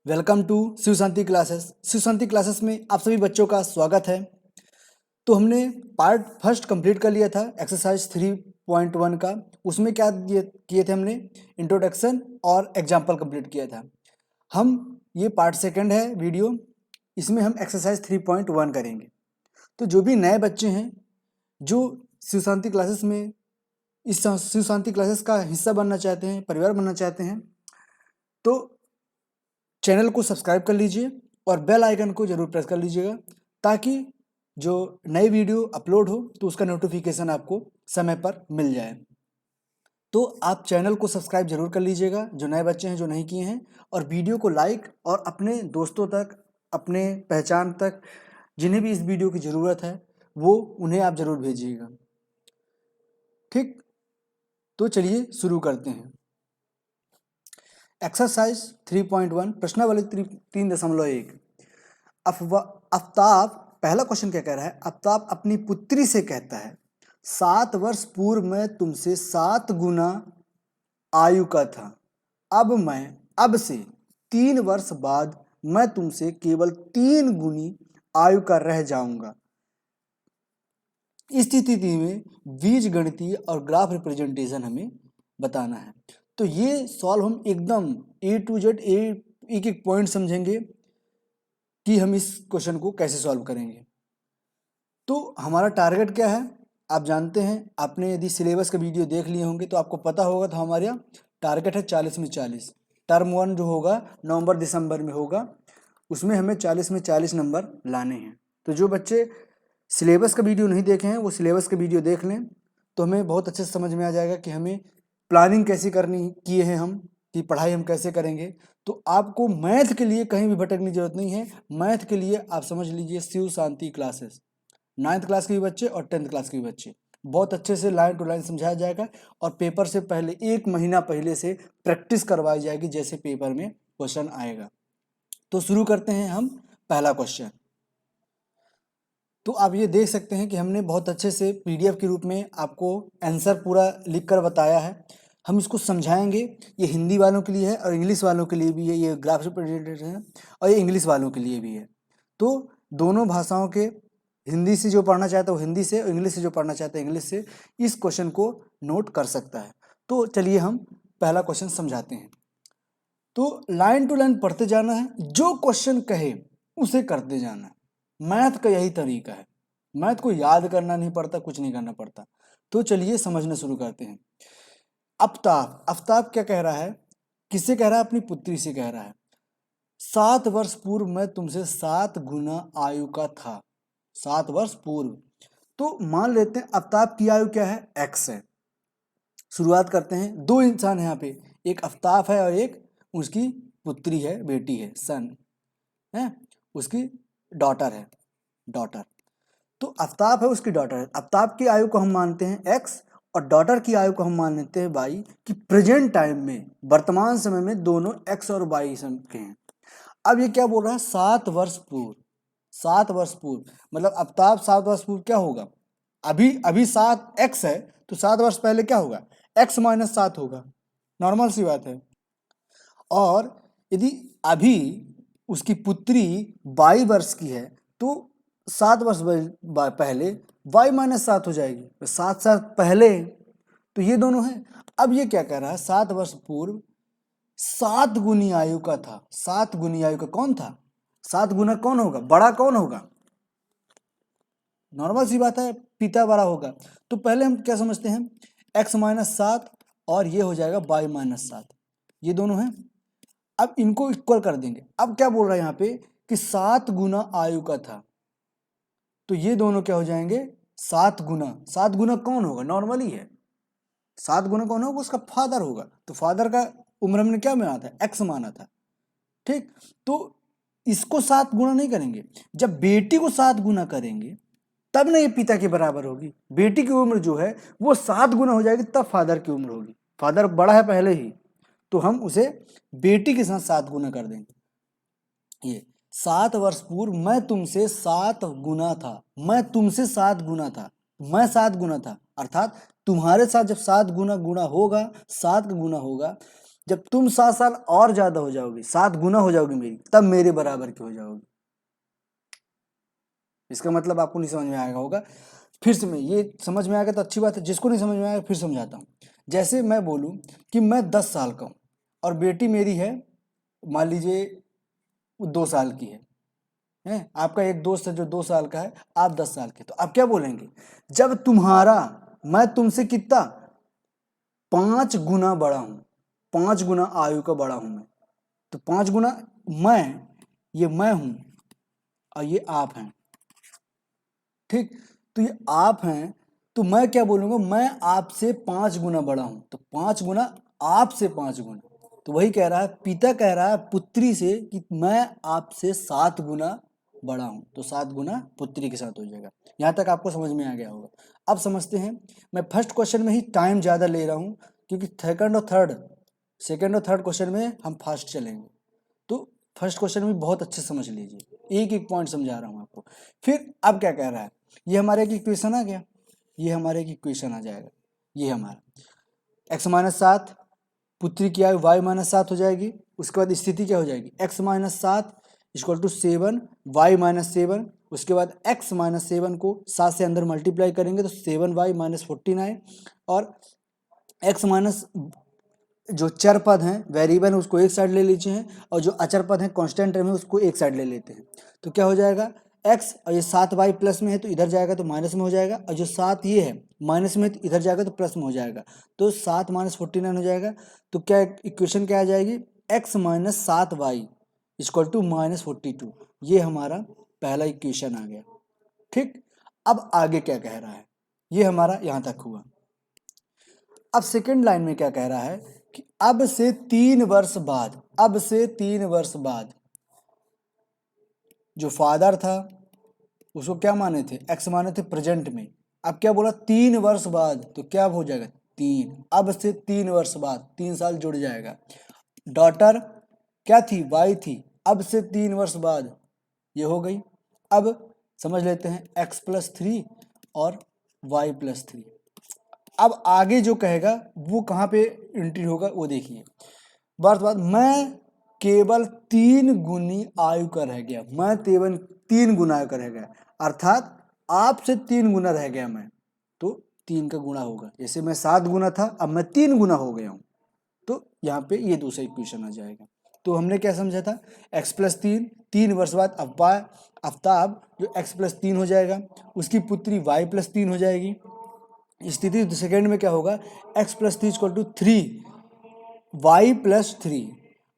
Welcome to Shiv Shanti classes. Shiv Shanti classes में आप सभी बच्चों का स्वागत है। तो हमने पार्ट फर्स्ट कंप्लीट कर लिया था एक्सरसाइज 3.1 का। उसमें क्या किए थे हमने इंट्रोडक्शन और एग्जाम्पल कंप्लीट किया था। हम ये पार्ट सेकंड है वीडियो, इसमें हम एक्सरसाइज 3.1 करेंगे। तो जो भी नए बच्चे हैं जो शिव शांति क्लासेस में इस शिव शांति क्लासेस का हिस्सा बनना चाहते हैं, परिवार बनना चाहते हैं, तो चैनल को सब्सक्राइब कर लीजिए और बेल आइकन को जरूर प्रेस कर लीजिएगा ताकि जो नई वीडियो अपलोड हो तो उसका नोटिफिकेशन आपको समय पर मिल जाए। तो आप चैनल को सब्सक्राइब जरूर कर लीजिएगा जो नए बच्चे हैं, जो नहीं किए हैं, और वीडियो को लाइक और अपने दोस्तों तक, अपने पहचान तक जिन्हें भी इस वीडियो की ज़रूरत है वो उन्हें आप जरूर भेजिएगा। ठीक, तो चलिए शुरू करते हैं। एक्सरसाइज 3.1 प्रश्नावली 3.1। आफ्ताब, पहला क्वेश्चन क्या कह रहा है? आफ्ताब अपनी पुत्री से कहता है 7 वर्ष पूर्व मैं तुमसे 7 गुना आयु का था, अब से 3 वर्ष बाद मैं तुमसे केवल 3 गुनी आयु का रह जाऊंगा। इस स्थिति में बीज गणितीय और ग्राफ रिप्रेजेंटेशन हमें बताना है। तो ये सॉल्व हम एकदम ए टू जेड एक एक पॉइंट समझेंगे कि हम इस क्वेश्चन को कैसे सॉल्व करेंगे। तो हमारा टारगेट क्या है आप जानते हैं, आपने यदि सिलेबस का वीडियो देख लिए होंगे तो आपको पता होगा। तो हमारे यहाँ टारगेट है 40 में 40। टर्म 1 जो होगा नवंबर दिसंबर में होगा, उसमें हमें 40 में 40 नंबर लाने हैं। तो जो बच्चे सिलेबस का वीडियो नहीं देखे हैं वो सिलेबस का वीडियो देख लें, तो हमें बहुत अच्छे से समझ में आ जाएगा कि हमें प्लानिंग कैसे करनी किए हैं हम, कि पढ़ाई हम कैसे करेंगे। तो आपको मैथ के लिए कहीं भी भटकने की जरूरत नहीं है। मैथ के लिए आप समझ लीजिए Shiv Shanti classes, 9th class के भी बच्चे और 10th क्लास के भी बच्चे, बहुत अच्छे से लाइन टू लाइन समझाया जाएगा। और पेपर से पहले 1 महीना पहले से प्रैक्टिस करवाई जाएगी जैसे पेपर में क्वेश्चन आएगा। तो शुरू करते हैं हम पहला क्वेश्चन। तो आप ये देख सकते हैं कि हमने बहुत अच्छे से पीडीएफ के रूप में आपको आंसर पूरा लिख कर बताया है। हम इसको समझाएंगे। ये हिंदी वालों के लिए है और इंग्लिश वालों के लिए भी है। ये ग्राफ रिप्रेजेंटेशन है और ये इंग्लिश वालों के लिए भी है। तो दोनों भाषाओं के, हिंदी से जो पढ़ना चाहता है वो हिंदी से और इंग्लिश से जो पढ़ना चाहता है इंग्लिश से, इस क्वेश्चन को नोट कर सकता है। तो चलिए हम पहला क्वेश्चन समझाते हैं। तो लाइन टू लाइन पढ़ते जाना है, जो क्वेश्चन कहे उसे करते जाना है। मैथ का यही तरीका है। मैथ को याद करना नहीं पड़ता, कुछ नहीं करना पड़ता। तो चलिए समझना शुरू करते हैं। आफ्ताब क्या कह रहा है? किससे कह रहा है? अपनी पुत्री से कह रहा है 7 वर्ष पूर्व मैं तुमसे 7 गुना आयु का था। 7 वर्ष पूर्व। तो मान लेते हैं आफ्ताब की आयु क्या है? एक्स है। शुरुआत करते हैं। 2 इंसान है यहाँ पे, एक आफ्ताब है और एक उसकी पुत्री है, बेटी है, सन है, उसकी डॉटर है, डॉटर। तो आफ्ताब है, उसकी डॉटर है। आफ्ताब की आयु को हम मानते हैं एक्स और डॉटर की आयु को हम मान लेते हैं वाई, कि प्रेजेंट टाइम में, वर्तमान समय में दोनों एक्स और वाई के हैं। अब ये क्या बोल रहा है? 7 वर्ष पूर्व। 7 वर्ष पूर्व मतलब आफ्ताब 7 वर्ष पूर्व क्या होगा? अभी अभी 7 एक्स है तो 7 वर्ष पहले क्या होगा? एक्स माइनस 7 होगा। नॉर्मल सी बात है। और यदि अभी उसकी पुत्री 22 वर्ष की है तो 7 वर्ष पहले y माइनस 7 हो जाएगी, तो 7 साल पहले। तो ये दोनों हैं। अब ये क्या कह रहा है? 7 वर्ष पूर्व 7 गुनी आयु का था। 7 गुनी आयु का कौन था? 7 गुना कौन होगा? बड़ा कौन होगा? नॉर्मल सी बात है, पिता बड़ा होगा। तो पहले हम क्या समझते हैं? x माइनस 7 और ये हो जाएगा y माइनस 7, ये दोनों हैं। अब इनको इक्वल कर देंगे। अब क्या बोल रहा है यहाँ पे कि 7 गुना आयु का था, तो ये दोनों क्या हो जाएंगे? 7 गुना। 7 गुना कौन होगा? नॉर्मली है। 7 गुना कौन होगा? उसका फादर होगा। तो फादर का उम्र हमने क्या माना था? एक्स माना था। ठीक, तो इसको 7 गुना नहीं करेंगे। जब बेटी को 7 गुना करेंगे तब ना ये पिता के बराबर होगी। बेटी की उम्र जो है वो 7 गुना हो जाएगी, तब फादर की उम्र होगी। फादर बड़ा है पहले ही, तो हम उसे बेटी के साथ 7 गुना कर देंगे। ये 7 वर्ष पूर्व मैं तुमसे 7 गुना था। मैं तुमसे 7 गुना था, मैं 7 गुना था, अर्थात तुम्हारे साथ जब 7 गुना गुना होगा, 7 का गुना होगा, जब तुम 7 साल और ज़्यादा हो जाओगे, 7 गुना हो जाओगी मेरी, तब मेरे बराबर की हो जाओगी। इसका मतलब आपको नहीं समझ में आएगा होगा। फिर से मैं ये समझ में आएगा तो अच्छी बात है, जिसको नहीं समझ में आएगा फिर समझाता हूँ। जैसे मैं बोलूँ कि मैं 10 साल का हूँ और बेटी मेरी है मान लीजिए 2 साल की है। आपका एक दोस्त है जो 2 साल का है, आप 10 साल के, तो आप क्या बोलेंगे? जब तुम्हारा, मैं तुमसे कितना 5 गुना बड़ा हूँ, 5 गुना आयु का बड़ा हूँ मैं, तो 5 गुना मैं, ये मैं हूँ और ये आप हैं, ठीक। तो ये आप हैं, तो मैं क्या बोलूँगा? मैं आपसे 5 गुना बड़ा हूँ, तो 5 गुना आपसे 5 गुना। तो वही कह रहा है, पिता कह रहा है पुत्री से कि मैं आपसे 7 गुना बड़ा हूँ, तो 7 गुना पुत्री के साथ हो जाएगा। यहाँ तक आपको समझ में आ गया होगा। अब समझते हैं, मैं फर्स्ट क्वेश्चन में ही टाइम ज़्यादा ले रहा हूँ क्योंकि सेकंड और थर्ड क्वेश्चन में हम फास्ट चलेंगे। तो फर्स्ट क्वेश्चन भी बहुत अच्छे से समझ लीजिए, एक एक पॉइंट समझा रहा हूँ आपको। फिर अब क्या कह रहा है, ये हमारे एक इक्वेशन आ गया, ये हमारे एक इक्वेशन आ जाएगा, ये हमारा x-7 पुत्री की आयु y-7 हो जाएगी। उसके बाद स्थिति क्या हो जाएगी? x-7 equal to 7 y-7। उसके बाद x-7 को 7 से अंदर मल्टीप्लाई करेंगे तो 7y-49 और x माइनस जो चर पद हैं वेरिएबल उसको एक साइड ले लीजिए हैं और जो अचर पद हैं कांस्टेंट टर्म है उसको एक साइड ले लेते हैं। तो क्या हो जाएगा? x और ये 7y प्लस में है तो इधर जाएगा तो माइनस में हो जाएगा, और जो 7 ये है माइनस में तो इधर जाएगा तो प्लस में हो जाएगा, तो 7 माइनस 49 हो जाएगा। तो क्या इक्वेशन क्या आ जाएगी? x-7y equal to -42। ये हमारा पहला इक्वेशन आ गया, ठीक। अब आगे क्या कह रहा है, ये हमारा यहाँ तक हुआ। अब सेकेंड लाइन में क्या कह रहा है कि अब से 3 वर्ष बाद, अब से 3 वर्ष बाद जो फादर था उसको क्या माने थे? एक्स माने थे प्रेजेंट में। अब क्या बोला? 3 वर्ष बाद, तो क्या हो जाएगा? 3, अब से 3 वर्ष बाद 3 साल जुड़ जाएगा। डॉटर क्या थी? वाई थी, अब से 3 वर्ष बाद ये हो गई। अब समझ लेते हैं x+3 और y+3। अब आगे जो कहेगा वो कहाँ पे एंट्री होगा वो देखिए। बात मैं केवल 3 गुनी आयु का रह गया, मैं केवल 3 गुना आयु का रह गया, अर्थात आपसे 3 गुना रह गया मैं, तो 3 का गुणा होगा। जैसे मैं 7 गुना था, अब मैं 3 गुना हो गया हूँ, तो यहाँ पे ये दूसरा इक्वेशन आ जाएगा। तो हमने क्या समझा था? x+3, 3 वर्ष बाद आफ्ताब जो x+3 हो जाएगा, उसकी पुत्री y+3 हो जाएगी। स्थिति सेकेंड में क्या होगा? x+3 इक्वल टू 3 y+3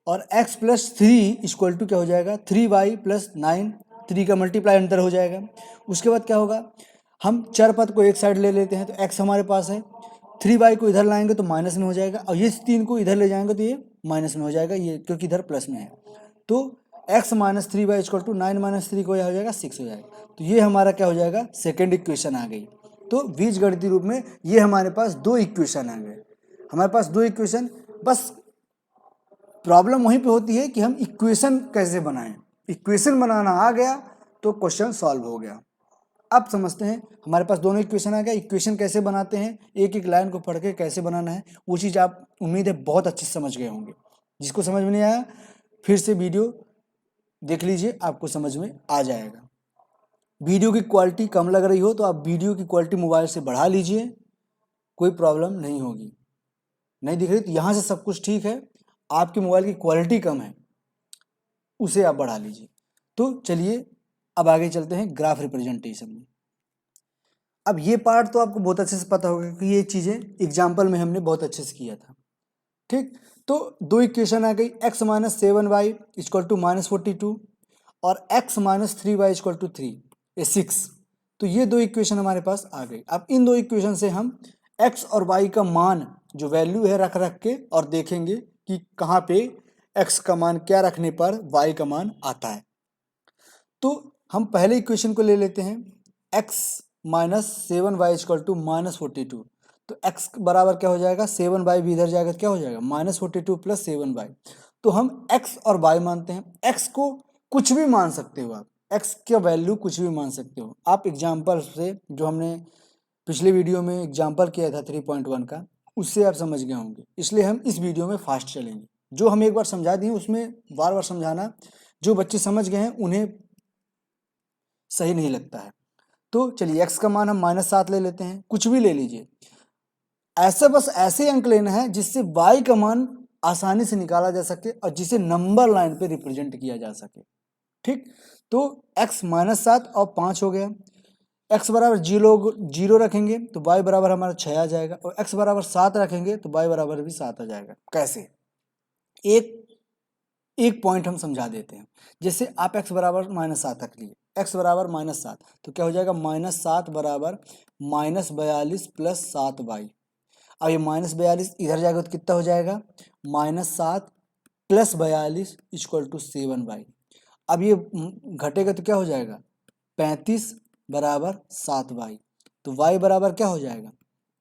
और x+3 इक्वल टू क्या हो जाएगा? 3y+9, 3 का मल्टीप्लाई अंतर हो जाएगा। उसके बाद क्या होगा? हम चर पद को एक साइड ले लेते हैं, तो x हमारे पास है, 3y को इधर लाएंगे तो माइनस में हो जाएगा, और ये 3 को इधर ले जाएंगे तो ये माइनस में हो जाएगा, ये क्योंकि इधर प्लस में है। तो x-3y इक्वल टू 9-3 को यह हो जाएगा 6 हो जाएगा। तो ये हमारा क्या हो जाएगा? सेकेंड इक्वेशन आ गई। तो बीजगणितीय रूप में ये हमारे पास 2 इक्वेशन आ गए। हमारे पास 2 इक्वेशन, बस प्रॉब्लम वहीं पे होती है कि हम इक्वेशन कैसे बनाएं। इक्वेशन बनाना आ गया तो क्वेश्चन सॉल्व हो गया। अब समझते हैं, हमारे पास दोनों इक्वेशन आ गया, इक्वेशन कैसे बनाते हैं, एक एक लाइन को पढ़ के कैसे बनाना है, वो चीज़ आप उम्मीद है बहुत अच्छे से समझ गए होंगे। जिसको समझ में नहीं आया फिर से वीडियो देख लीजिए, आपको समझ में आ जाएगा। वीडियो की क्वालिटी कम लग रही हो तो आप वीडियो की क्वालिटी मोबाइल से बढ़ा लीजिए, कोई प्रॉब्लम नहीं होगी। नहीं दिख रही तो यहाँ से सब कुछ ठीक है, आपके मोबाइल की क्वालिटी कम है उसे आप बढ़ा लीजिए। तो चलिए अब आगे चलते हैं ग्राफ रिप्रेजेंटेशन में। अब ये पार्ट तो आपको बहुत अच्छे से पता होगा कि ये चीज़ें एग्जाम्पल में हमने बहुत अच्छे से किया था, ठीक। तो 2 इक्वेशन आ गई, x-7y इक्वल टू -42 और x-3y इक्वल टू 6। तो ये 2 इक्वेशन हमारे पास आ गई। अब इन 2 इक्वेशन से हम x और y का मान जो वैल्यू है रख के और देखेंगे कि कहाँ पे x का मान क्या रखने पर y का मान आता है। तो हम पहले इक्वेशन को ले लेते हैं, x-7y इक्वल टू -42। तो x बराबर क्या हो जाएगा? 7y भी इधर जाएगा, क्या हो जाएगा? -42 + 7y। तो हम x और y मानते हैं, x को कुछ भी मान सकते हो आप, x का वैल्यू कुछ भी मान सकते हो आप। एग्जाम्पल से जो हमने पिछले वीडियो में एग्जाम्पल किया था 3.1 का, उससे आप समझ गए होंगे, इसलिए हम इस वीडियो में फास्ट चलेंगे। जो हम एक बार समझा दिए उसमें बार बार समझाना, जो बच्चे समझ गए हैं उन्हें सही नहीं लगता है। तो चलिए x का मान हम -7 ले लेते हैं, कुछ भी ले लीजिए, ऐसे बस ऐसे अंक लेना है जिससे y का मान आसानी से निकाला जा सके और जिसे नंबर लाइन पे रिप्रेजेंट किया जा सके। ठीक, तो x -7 और 5 हो गया, x बराबर 0 रखेंगे तो y बराबर हमारा 6 आ जाएगा, और x बराबर 7 रखेंगे तो y बराबर भी 7 आ जाएगा। कैसे? एक पॉइंट हम समझा देते हैं। जैसे आप x बराबर -7 रख लिए, x बराबर -7 तो क्या हो जाएगा, -7 बराबर -42 प्लस 7y। अब ये -42 इधर जाएगा तो कितना हो जाएगा, -7 प्लस 42 इक्वल टू 7y। अब ये घटेगा तो क्या हो जाएगा, 35 बराबर 7y। तो y बराबर क्या हो जाएगा,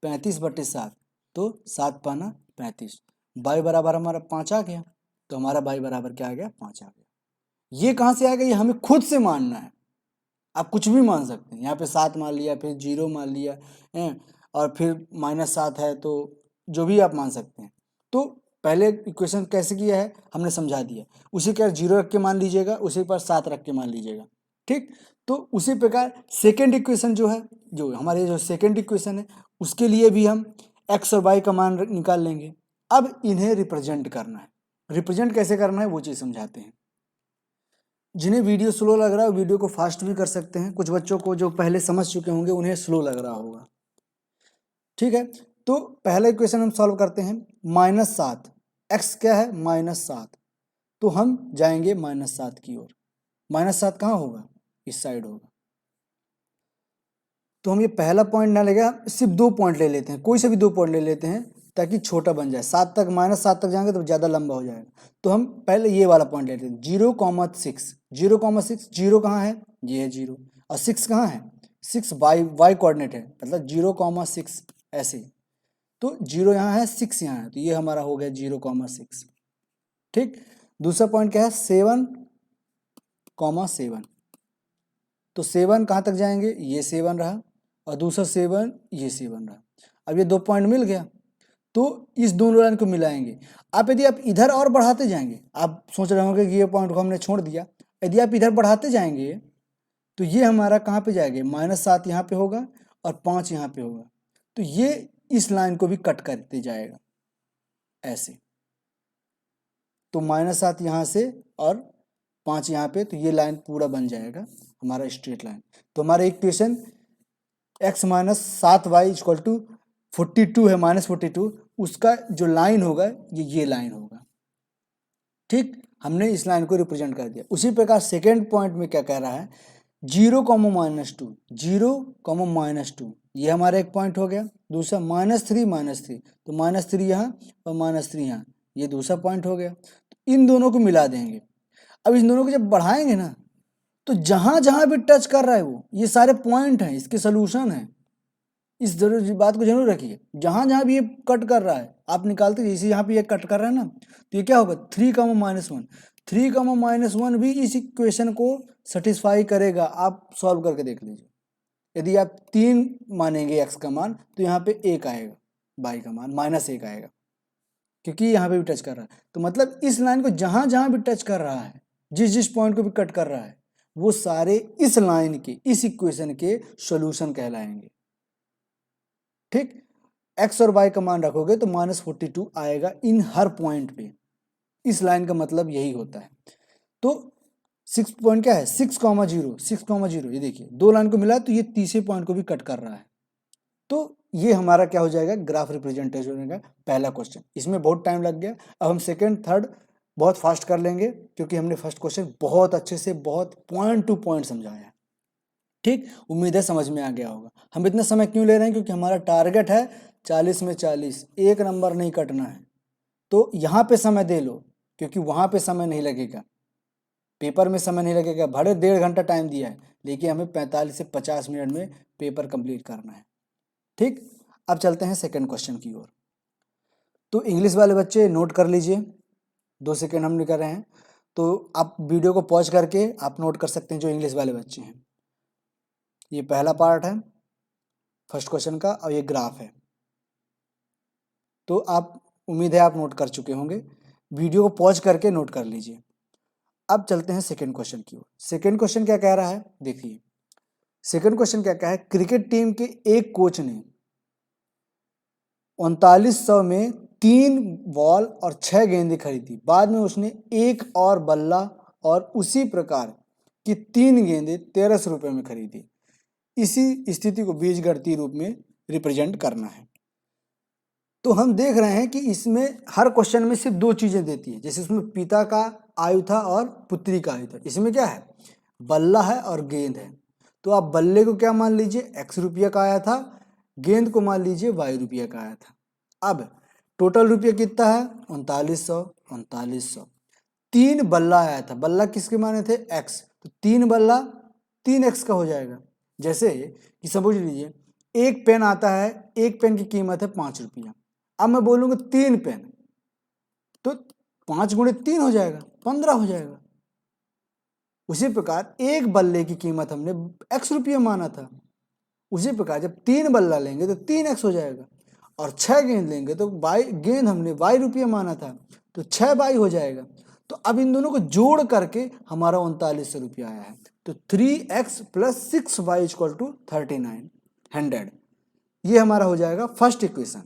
35/7, तो 7 पाना 35, y बराबर हमारा 5 आ गया, तो हमारा y बराबर क्या आ गया, 5 आ गया। ये कहाँ से आएगा, ये हमें खुद से मानना है। आप कुछ भी मान सकते हैं, यहाँ पे 7 मान लिया, फिर 0 मान लिया है, और फिर -7 है, तो जो भी आप मान सकते हैं। तो पहले इक्वेशन कैसे किया है हमने समझा दिया, उसी के 0 रख के मान लीजिएगा, उसी पर 7 रख के मान लीजिएगा। ठीक, तो उसी प्रकार सेकेंड इक्वेशन जो है, जो हमारे जो सेकेंड इक्वेशन है, उसके लिए भी हम x और y का मान निकाल लेंगे। अब इन्हें रिप्रेजेंट करना है, रिप्रेजेंट कैसे करना है वो चीज़ समझाते हैं। जिन्हें वीडियो स्लो लग रहा है वीडियो को फास्ट भी कर सकते हैं, कुछ बच्चों को जो पहले समझ चुके होंगे उन्हें स्लो लग रहा होगा। ठीक है, तो पहला इक्वेशन हम सॉल्व करते हैं, -7, x क्या है, -7, तो हम जाएंगे -7 की ओर। -7 कहाँ होगा, इस साइड होगा। तो हम ये पहला पॉइंट ना लेगा, सिर्फ 2 पॉइंट ले लेते हैं, कोई से भी 2 पॉइंट ले लेते हैं ताकि छोटा बन जाए। 7 तक, -7 तक जाएंगे तो ज़्यादा लंबा हो जाएगा। तो हम पहले ये वाला पॉइंट लेते हैं, 0,6, 0,6, 0 कहाँ है, ये है 0, और 6 कहाँ है, 6 वाई कोऑर्डिनेट है, मतलब 0,6 ऐसे। तो 0 यहाँ है, 6 यहाँ है, तो ये हमारा हो गया 0,6। ठीक, दूसरा पॉइंट क्या है, 7,7, तो 7 कहाँ तक जाएंगे, ये 7 रहा, और दूसरा 7, ये 7 रहा। अब ये 2 पॉइंट मिल गया, तो इस दोनों लाइन को मिलाएंगे। आप यदि आप इधर और बढ़ाते जाएंगे, आप सोच रहे होंगे कि ये पॉइंट को हमने छोड़ दिया, यदि आप इधर बढ़ाते जाएंगे तो ये हमारा कहाँ पे जाएगा, -7 यहाँ पे होगा और 5 यहाँ पे होगा, तो ये इस लाइन को भी कट करते जाएगा ऐसे। तो -7 यहाँ से और 5 यहाँ पे, तो ये लाइन पूरा बन जाएगा हमारा स्ट्रेट लाइन। तो हमारा equation x -7y equal to 42 है, -42, उसका जो लाइन होगा ये लाइन होगा। ठीक, हमने इस लाइन को रिप्रेजेंट कर दिया। उसी प्रकार सेकेंड पॉइंट में क्या कह रहा है, 0, -2, 0, -2, ये हमारा एक पॉइंट हो गया। दूसरा -3, -3, तो -3 यहाँ और -3 यहाँ, ये दूसरा पॉइंट हो गया। तो इन दोनों को मिला देंगे। अब इन दोनों को जब बढ़ाएंगे ना, तो जहाँ जहाँ भी टच कर रहा है वो, ये सारे पॉइंट हैं, इसके सोल्यूशन है। इस जरूर बात को जरूर रखिए, जहाँ जहाँ भी ये कट कर रहा है आप निकालते, जैसे यहाँ पे ये कट कर रहा है ना, तो ये क्या होगा, 3, -1, 3, -1 भी इस इक्वेशन को सेटिस्फाई करेगा। आप सॉल्व करके देख लीजिए, यदि आप 3 मानेंगे x का मान, तो यहाँ पे 1 आएगा, y का मान -1 आएगा, क्योंकि यहाँ पे भी टच कर रहा है। तो मतलब इस लाइन को जहाँ जहाँ भी टच कर रहा है, जिस जिस पॉइंट को भी कट कर रहा है, वो सारे इस लाइन के, इस इक्वेशन के सॉल्यूशन कहलाएंगे। ठीक, x और y का मान रखोगे तो -42 आएगा इन हर पॉइंट पे। इस लाइन का मतलब यही होता है। तो 6 पॉइंट क्या है, 6,0, 6,0, ये देखिए 2 लाइन को मिला तो ये तीसरे पॉइंट को भी कट कर रहा है। तो ये हमारा क्या हो जाएगा, ग्राफ रिप्रेजेंटेशन होगा, पहला क्वेश्चन। इसमें बहुत टाइम लग गया, अब हम सेकेंड थर्ड बहुत फास्ट कर लेंगे, क्योंकि हमने फर्स्ट क्वेश्चन बहुत अच्छे से, बहुत पॉइंट टू पॉइंट समझाया है। ठीक, उम्मीद है समझ में आ गया होगा। हम इतना समय क्यों ले रहे हैं, क्योंकि हमारा टारगेट है 40 में 40, एक नंबर नहीं कटना है। तो यहाँ पे समय दे लो, क्योंकि वहाँ पे समय नहीं लगेगा, पेपर में समय नहीं लगेगा। भले 1.5 घंटा टाइम दिया है, लेकिन हमें 45 से 50 मिनट में पेपर कंप्लीट करना है। ठीक, अब चलते हैं सेकंड क्वेश्चन की ओर। तो इंग्लिश वाले बच्चे नोट कर लीजिए, 2 सेकंड हम कर रहे हैं, तो आप वीडियो को पॉज करके आप नोट कर सकते हैं जो इंग्लिश वाले बच्चे हैं। ये पहला पार्ट है फर्स्ट क्वेश्चन का, और ये ग्राफ है। तो आप उम्मीद है आप नोट कर चुके होंगे। वीडियो को पॉज करके नोट कर लीजिए। अब चलते हैं सेकंड क्वेश्चन की ओर। सेकंड क्वेश्चन क्या कह रहा है, देखिए सेकंड क्वेश्चन क्या कहा है, क्रिकेट टीम के एक कोच ने 3900 में 3 बॉल और 6 गेंदें खरीदी। बाद में उसने एक और बल्ला और उसी प्रकार की 3 गेंदें 1300 रुपये में खरीदी। इसी स्थिति को बीजगणितीय रूप में रिप्रेजेंट करना है। तो हम देख रहे हैं कि इसमें हर क्वेश्चन में सिर्फ 2 चीजें देती है, जैसे उसमें पिता का आयु था और पुत्री का आयु था। इसमें क्या है, बल्ला है और गेंद है। तो आप बल्ले को क्या मान लीजिए, x रुपया का आया था, गेंद को मान लीजिए y रुपया का आया था। अब टोटल रुपया कितना है, 3900। 3 बल्ला आया था, बल्ला किसके माने थे, x, तो 3 बल्ला 3x का हो जाएगा। जैसे कि समझ लीजिए एक पेन आता है, एक पेन की कीमत है 5 रुपया। अब मैं बोलूँगा 3 पेन, तो 5 गुणे 3 हो जाएगा, 15 हो जाएगा। उसी प्रकार एक बल्ले की कीमत हमने x रुपया माना था, उसी प्रकार जब 3 बल्ला लेंगे तो 3x हो जाएगा, और 6 गेंद लेंगे तो गेंद हमने y रुपया माना था, तो 6y हो जाएगा। तो अब इन दोनों को जोड़ करके हमारा 3900 रुपया आया है। तो 3x + 6y = 3900, ये हमारा हो जाएगा फर्स्ट इक्वेशन।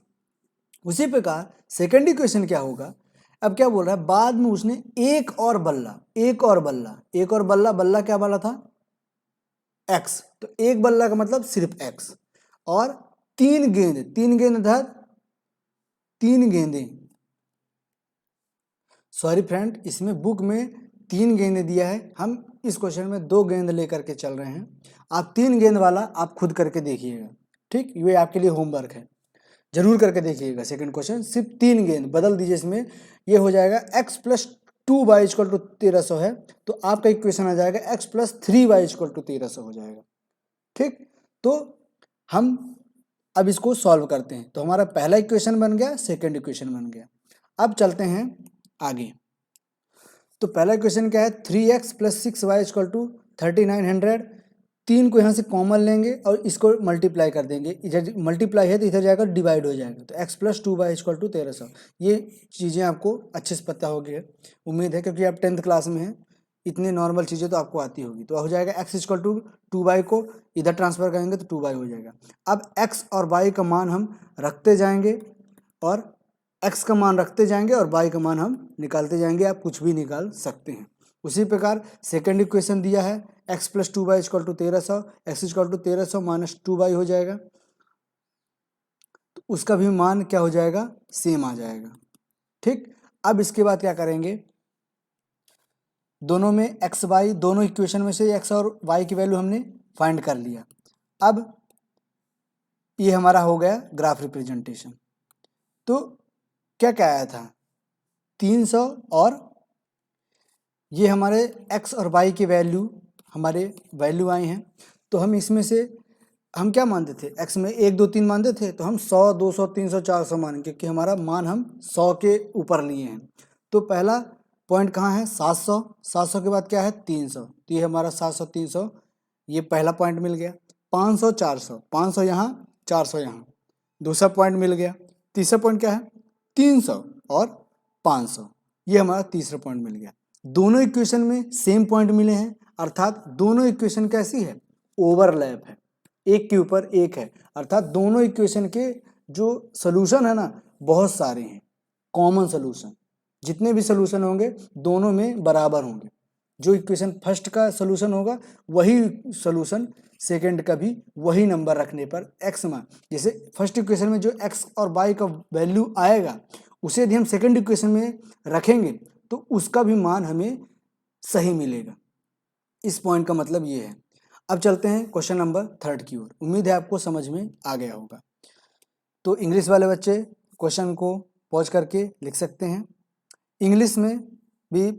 उसी प्रकार सेकंड इक्वेशन क्या होगा, अब क्या बोल रहा है, बाद में उसने एक और बल्ला, बल्ला क्या वाला था, x, तो एक बल्ला का मतलब सिर्फ x, और 3 गेंदें, सॉरी फ्रेंड, इसमें बुक में 3 गेंदें दिया है, हम इस क्वेश्चन में 2 गेंद लेकर के चल रहे हैं। आप 3 गेंद वाला आप खुद करके देखिएगा, ठीक, ये आपके लिए होमवर्क है, जरूर करके देखिएगा। सेकंड क्वेश्चन सिर्फ 3 गेंद बदल दीजिए, इसमें ये हो जाएगा x + 2y = 1300 है, तो आपका इक्वेशन आ जाएगा x + 3y = 1300 हो जाएगा। ठीक, तो हम अब इसको सॉल्व करते हैं। तो हमारा पहला इक्वेशन बन गया, सेकंड इक्वेशन बन गया। अब चलते हैं आगे। तो पहला इक्वेशन क्या है, 3x + 6y = 3900। 3 को यहाँ से कॉमन लेंगे और इसको मल्टीप्लाई कर देंगे, इधर मल्टीप्लाई है तो इधर जाएगा डिवाइड हो जाएगा, तो x + 2y = 1300। ये चीज़ें आपको अच्छे से पता होगी, उम्मीद है, क्योंकि आप 10th क्लास में हैं, इतनी नॉर्मल चीज़ें तो आपको आती होगी। तो हो जाएगा x = 2y को इधर ट्रांसफर करेंगे तो 2y हो जाएगा। अब x और y का मान हम रखते जाएंगे, और x का मान रखते जाएंगे और y का मान हम निकालते जाएंगे, आप कुछ भी निकाल सकते हैं। उसी प्रकार सेकंड इक्वेशन दिया है, x + 2y = 1300, x = 1300 - 2y हो जाएगा, तो उसका भी मान क्या हो जाएगा, सेम आ जाएगा। ठीक, अब इसके बाद क्या करेंगे, दोनों में x y, दोनों इक्वेशन में से x और y की वैल्यू हमने फाइंड कर लिया। अब ये हमारा हो गया ग्राफ रिप्रेजेंटेशन। तो क्या क्या आया था, 300, और ये हमारे x और y की वैल्यू हमारे वैल्यू आई हैं। तो हम इसमें से हम क्या मानते थे, x में 1 2 3 मानते थे, तो हम 100 200 300 400 मानेंगे, क्योंकि हमारा मान हम 100 के ऊपर लिए हैं। तो पहला पॉइंट कहाँ है, 700, 700 के बाद क्या है, 300, तो ये हमारा 700 300, ये पहला पॉइंट मिल गया। 500 400, 500 यहाँ 400 यहाँ, दूसरा पॉइंट मिल गया। तीसरा पॉइंट क्या है, 300 और 500, ये हमारा तीसरा पॉइंट मिल गया। दोनों इक्वेशन में सेम पॉइंट मिले हैं, अर्थात दोनों इक्वेशन कैसी है, ओवरलैप है, एक के ऊपर एक है, अर्थात दोनों इक्वेशन के जो सोल्यूशन है ना, बहुत सारे हैं, कॉमन सोल्यूशन, जितने भी सोल्यूशन होंगे दोनों में बराबर होंगे। जो इक्वेशन फर्स्ट का सोल्यूशन होगा वही सोल्यूशन सेकंड का भी वही नंबर रखने पर x मान, जैसे फर्स्ट इक्वेशन में जो x और y का वैल्यू आएगा उसे यदि हम सेकंड इक्वेशन में रखेंगे तो उसका भी मान हमें सही मिलेगा। इस पॉइंट का मतलब ये है। अब चलते हैं क्वेश्चन नंबर 3 की ओर। उम्मीद है आपको समझ में आ गया होगा। तो इंग्लिश वाले बच्चे क्वेश्चन को पॉज करके लिख सकते हैं। इंग्लिश में भी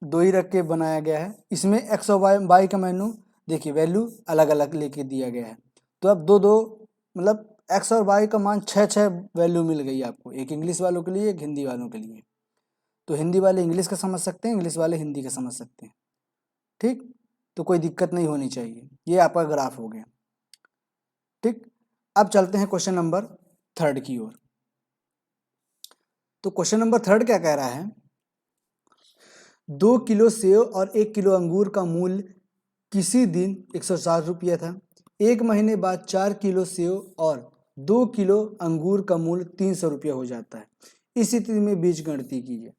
2 ही रख के बनाया गया है। इसमें x और y का मेनू देखिए वैल्यू अलग अलग लेके दिया गया है। तो अब 2 2 मतलब x और y का मान 6 6 वैल्यू मिल गई आपको, एक इंग्लिश वालों के लिए, एक हिंदी वालों के लिए। तो हिंदी वाले इंग्लिश का समझ सकते हैं, इंग्लिश वाले हिंदी का समझ सकते हैं। ठीक, तो कोई दिक्कत नहीं होनी चाहिए। ये आपका ग्राफ हो गया। ठीक, अब चलते हैं क्वेश्चन नंबर 3 की ओर। तो क्वेश्चन नंबर 3 क्या कह रहा है, 2 किलो सेव और 1 किलो अंगूर का मूल्य किसी दिन 160 रुपया था, एक महीने बाद 4 किलो सेव और 2 किलो अंगूर का मूल्य 300 रुपया हो जाता है। इस स्थिति में बीज गणित कीजिए।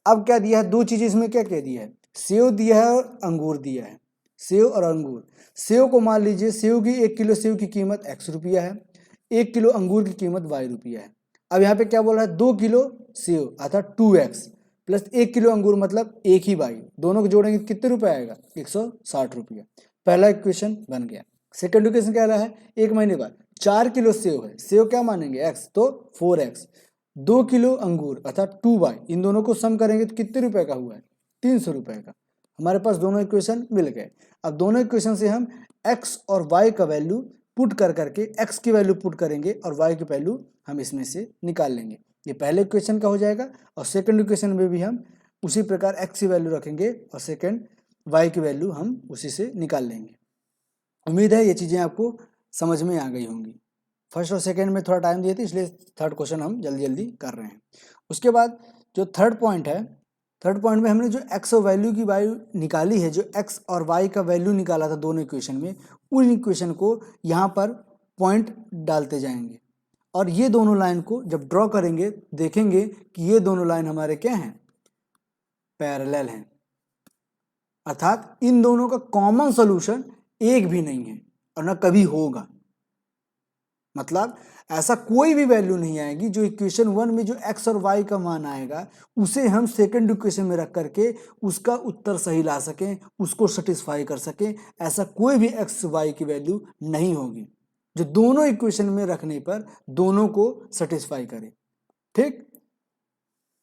अब क्या दिया है, दो चीजें इसमें क्या कह दिया है, सेव दिया है और अंगूर दिया है, सेव और अंगूर। सेव को मान लीजिए, सेव की 1 किलो सेव की कीमत x रुपया है, 1 किलो अंगूर की कीमत y रुपया है। अब यहाँ पे क्या बोल रहा है, 2 किलो सेव अर्थात 2x प्लस 1 किलो अंगूर मतलब 1 ही y, दोनों को जोड़ेंगे कितने रुपए आएगा, 160 रुपया। पहला इक्वेशन बन गया। सेकंड इक्वेशन क्या रहा है, एक महीने बाद 4 किलो सेव है, सेव क्या मानेंगे x, तो 4x, 2 किलो अंगूर अर्थात 2y, इन दोनों को सम करेंगे तो कितने रुपए का हुआ है, 300 रुपए का। हमारे पास दोनों इक्वेशन मिल गए। अब दोनों इक्वेशन से हम x और y का वैल्यू पुट कर करके x की वैल्यू पुट करेंगे और y की वैल्यू हम इसमें से निकाल लेंगे। ये पहले इक्वेशन का हो जाएगा और सेकंड इक्वेशन में भी हम उसी प्रकार x की वैल्यू रखेंगे और सेकंड y की वैल्यू हम उसी से निकाल लेंगे। उम्मीद है ये चीज़ें आपको समझ में आ गई होंगी। फर्स्ट और सेकंड में थोड़ा टाइम दिए थे इसलिए थर्ड क्वेश्चन हम जल्दी जल्दी कर रहे हैं। उसके बाद जो थर्ड पॉइंट है, थर्ड पॉइंट में हमने जो x और वैल्यू की वैल्यू निकाली है, जो x और y का वैल्यू निकाला था दोनों इक्वेशन में, उन इक्वेशन को यहाँ पर पॉइंट डालते जाएंगे और ये दोनों लाइन को जब ड्रॉ करेंगे देखेंगे कि ये दोनों लाइन हमारे क्या हैं, पैरेलल हैं, अर्थात इन दोनों का कॉमन सोल्यूशन एक भी नहीं है और ना कभी होगा। मतलब ऐसा कोई भी वैल्यू नहीं आएगी जो इक्वेशन 1 में जो x और y का मान आएगा उसे हम सेकंड इक्वेशन में रख करके उसका उत्तर सही ला सकें, उसको सेटिस्फाई कर सकें। ऐसा कोई भी x y की वैल्यू नहीं होगी जो दोनों इक्वेशन में रखने पर दोनों को सेटिस्फाई करे। ठीक,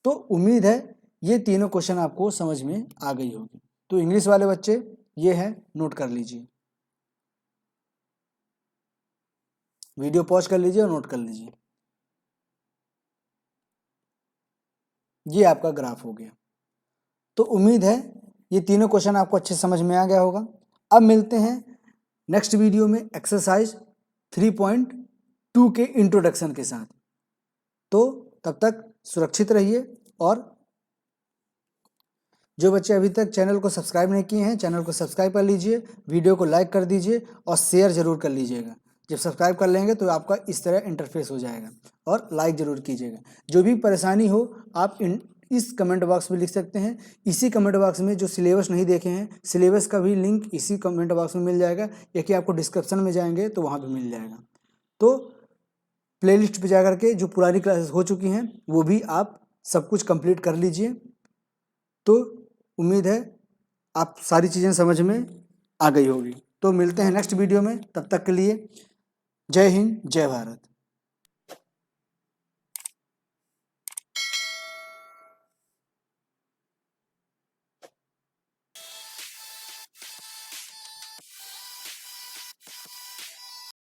तो उम्मीद है ये तीनों क्वेश्चन आपको समझ में आ गई होगी। तो इंग्लिश वाले बच्चे ये है, नोट कर लीजिए, वीडियो पॉज कर लीजिए और नोट कर लीजिए। ये आपका ग्राफ हो गया। तो उम्मीद है ये तीनों क्वेश्चन आपको अच्छे समझ में आ गया होगा। अब मिलते हैं नेक्स्ट वीडियो में एक्सरसाइज 3.2 के इंट्रोडक्शन के साथ। तो तब तक सुरक्षित रहिए और जो बच्चे अभी तक चैनल को सब्सक्राइब नहीं किए हैं चैनल को सब्सक्राइब कर लीजिए, वीडियो को लाइक कर दीजिए और शेयर जरूर कर लीजिएगा। जब सब्सक्राइब कर लेंगे तो आपका इस तरह इंटरफेस हो जाएगा और लाइक जरूर कीजिएगा। जो भी परेशानी हो आप इस कमेंट बॉक्स में लिख सकते हैं। इसी कमेंट बॉक्स में जो सिलेबस नहीं देखे हैं सिलेबस का भी लिंक इसी कमेंट बॉक्स में मिल जाएगा, या कि आपको डिस्क्रिप्शन में जाएंगे तो वहाँ भी मिल जाएगा। तो प्लेलिस्ट पे जा करके जो पुरानी क्लासेस हो चुकी हैं वो भी आप सब कुछ कंप्लीट कर लीजिए। तो उम्मीद है आप सारी चीज़ें समझ में आ गई होगी। तो मिलते हैं नेक्स्ट वीडियो में, तब तक के लिए जय हिंद जय भारत।